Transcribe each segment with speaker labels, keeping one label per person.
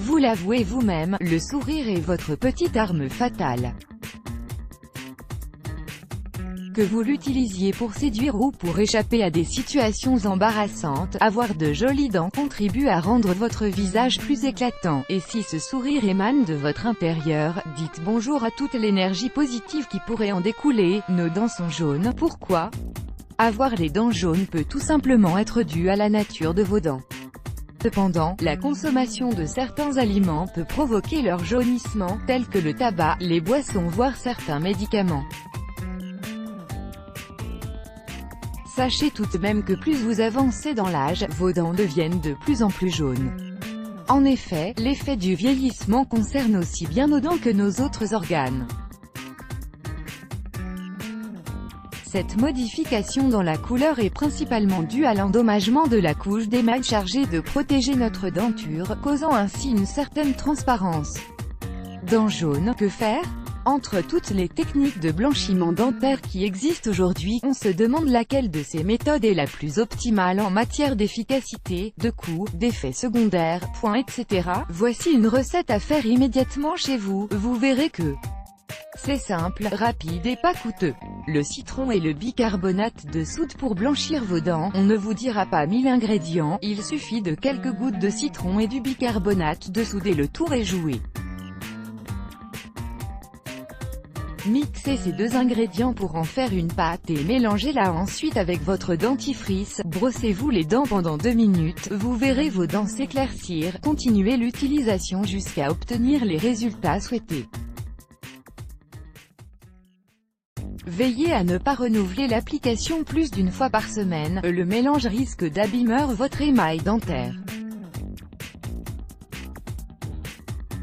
Speaker 1: Vous l'avouez vous-même, le sourire est votre petite arme fatale. Que vous l'utilisiez pour séduire ou pour échapper à des situations embarrassantes, avoir de jolies dents contribue à rendre votre visage plus éclatant. Et si ce sourire émane de votre intérieur, dites bonjour à toute l'énergie positive qui pourrait en découler. Nos dents sont jaunes, pourquoi? Avoir les dents jaunes peut tout simplement être dû à la nature de vos dents. Cependant, la consommation de certains aliments peut provoquer leur jaunissement, tels que le tabac, les boissons voire certains médicaments. Sachez tout de même que plus vous avancez dans l'âge, vos dents deviennent de plus en plus jaunes. En effet, l'effet du vieillissement concerne aussi bien nos dents que nos autres organes. Cette modification dans la couleur est principalement due à l'endommagement de la couche d'émail chargée de protéger notre denture, causant ainsi une certaine transparence. Dents jaunes, que faire? Entre toutes les techniques de blanchiment dentaire qui existent aujourd'hui, on se demande laquelle de ces méthodes est la plus optimale en matière d'efficacité, de coût, d'effets secondaires, etc. Voici une recette à faire immédiatement chez vous, vous verrez que c'est simple, rapide et pas coûteux. Le citron et le bicarbonate de soude pour blanchir vos dents. On ne vous dira pas 1000 ingrédients, il suffit de quelques gouttes de citron et du bicarbonate de soude et le tour est joué. Mixez ces deux ingrédients pour en faire une pâte et mélangez-la ensuite avec votre dentifrice. Brossez-vous les dents pendant 2 minutes, vous verrez vos dents s'éclaircir. Continuez l'utilisation jusqu'à obtenir les résultats souhaités. Veillez à ne pas renouveler l'application plus d'une fois par semaine, le mélange risque d'abîmer votre émail dentaire.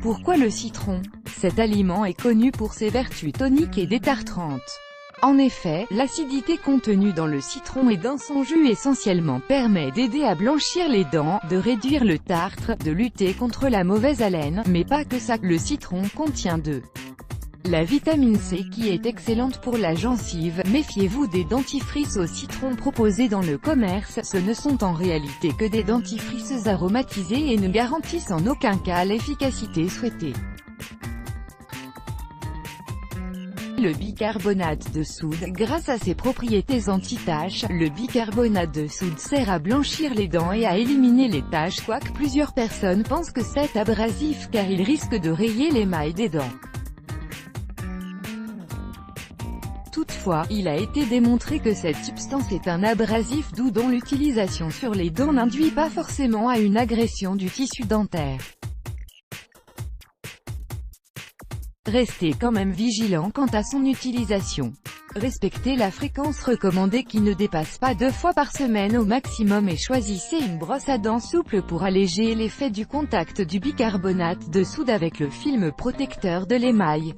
Speaker 1: Pourquoi le citron? Cet aliment est connu pour ses vertus toniques et détartrantes. En effet, l'acidité contenue dans le citron et dans son jus essentiellement permet d'aider à blanchir les dents, de réduire le tartre, de lutter contre la mauvaise haleine, mais pas que ça. Le citron contient de la vitamine C qui est excellente pour la gencive. Méfiez-vous des dentifrices au citron proposés dans le commerce, ce ne sont en réalité que des dentifrices aromatisés et ne garantissent en aucun cas l'efficacité souhaitée. Le bicarbonate de soude, grâce à ses propriétés anti-taches, le bicarbonate de soude sert à blanchir les dents et à éliminer les taches, quoique plusieurs personnes pensent que c'est abrasif car il risque de rayer l'émail des dents. Toutefois, il a été démontré que cette substance est un abrasif doux dont l'utilisation sur les dents n'induit pas forcément à une agression du tissu dentaire. Restez quand même vigilant quant à son utilisation. Respectez la fréquence recommandée qui ne dépasse pas 2 fois par semaine au maximum et choisissez une brosse à dents souple pour alléger l'effet du contact du bicarbonate de soude avec le film protecteur de l'émail.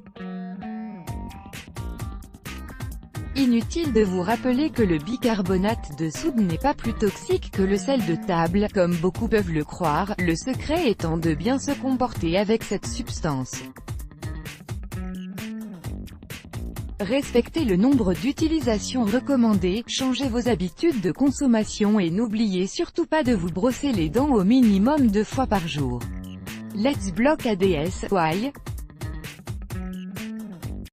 Speaker 1: Inutile de vous rappeler que le bicarbonate de soude n'est pas plus toxique que le sel de table, comme beaucoup peuvent le croire, le secret étant de bien se comporter avec cette substance. Respectez le nombre d'utilisations recommandées, changez vos habitudes de consommation et n'oubliez surtout pas de vous brosser les dents au minimum 2 fois par jour. Let's block ADS, why?